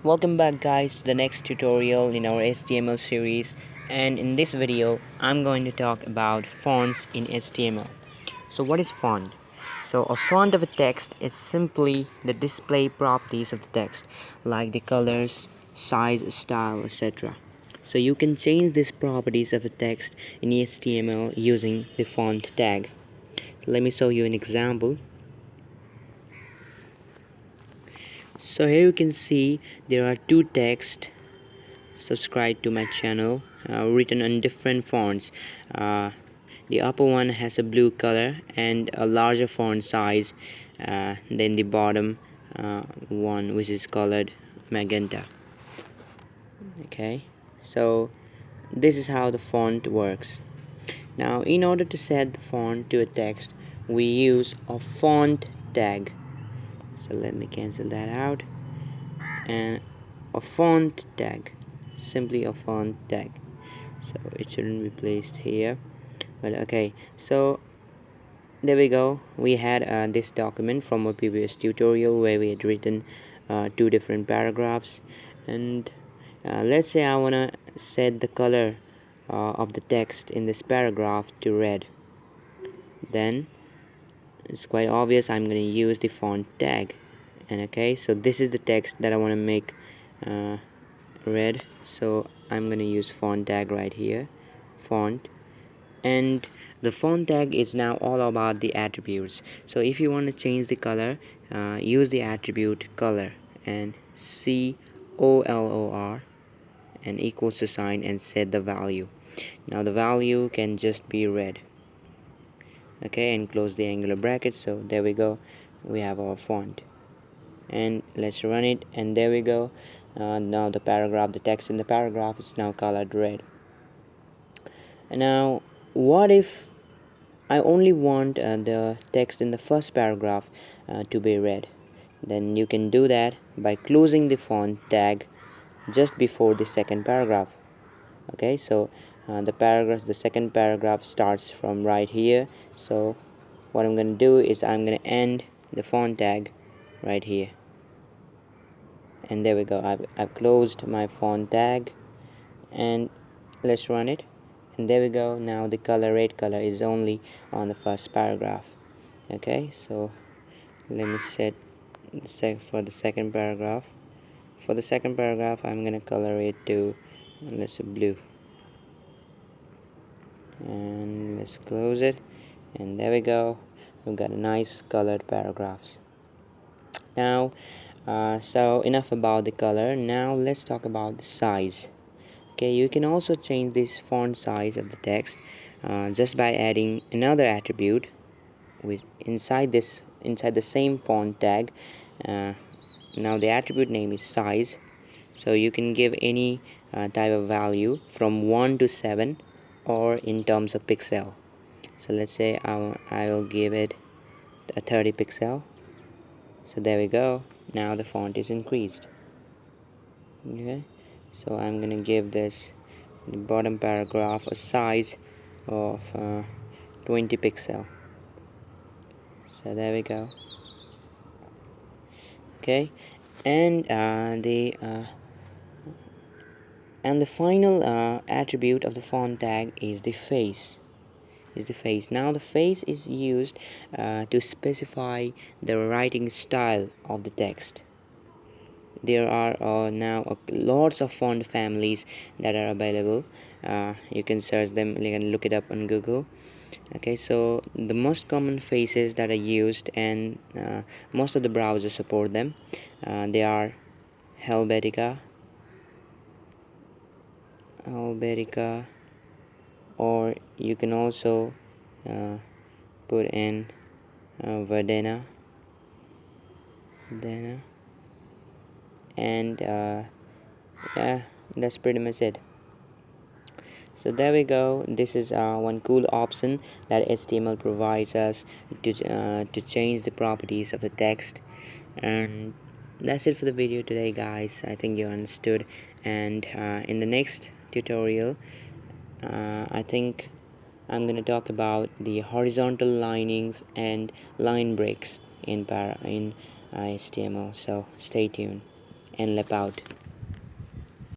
Welcome back guys to the next tutorial in our HTML series, and in this video I'm going to talk about fonts in HTML. So what is font? So a font of a text is simply the display properties of the text, like the colors, size, style, etc. So you can change these properties of a text in HTML using the font tag. So let me show you an example. So here you can see there are two texts subscribe to my channel, written on different fonts. The upper one has a blue color and a larger font size than the bottom one, which is colored magenta. Okay, so this is how the font works. Now in order to set the font to a text, we use a font tag. So let me cancel that out, and a font tag, simply a font tag. So it shouldn't be placed here, but okay. So there we go. We had this document from a previous tutorial where we had written two different paragraphs, and let's say I want to set the color of the text in this paragraph to red. Then it's quite obvious I'm going to use the font tag. And okay, so this is the text that I want to make red, so I'm going to use font tag right here, font. And the font tag is now all about the attributes. So if you want to change the color, use the attribute color and color and equals to sign and set the value. Now the value can just be red. Okay, and close the angular bracket. So there we go, we have our font, and let's run it, and there we go. Now the text in the paragraph is now colored red. And now what if I only want the text in the first paragraph to be red? Then you can do that by closing the font tag just before the second paragraph. Okay, so the second paragraph starts from right here. So what I'm going to do is I'm going to end the font tag right here, and there we go. I've closed my font tag, and let's run it, and there we go. Now the red color is only on the first paragraph. Okay, so let me set for the second paragraph. For the second paragraph, I'm gonna color it to, let's say, blue, and let's close it, and there we go. We've got a nice colored paragraphs. Now so enough about the color. Now let's talk about the size. Okay, you can also change this font size of the text just by adding another attribute with inside the same font tag. Now the attribute name is size, so you can give any type of value from 1 to 7 or in terms of pixel. So let's say I will give it a 30 pixel. So there we go. Now the font is increased. Okay, so I'm gonna give this the bottom paragraph a size of 20 pixel. So there we go. Okay, and the final attribute of the font tag is the face. Now the face is used to specify the writing style of the text. There are now lots of font families that are available. You can search them, you can look it up on Google. Okay, so the most common faces that are used, and most of the browsers support them, they are Helvetica, or you can also put in Verdana, and yeah, that's pretty much it. So there we go. This is one cool option that HTML provides us to change the properties of the text. And that's it for the video today, guys. I think you understood, and in the next tutorial I think I'm going to talk about the horizontal linings and line breaks in HTML. So stay tuned. and lap out.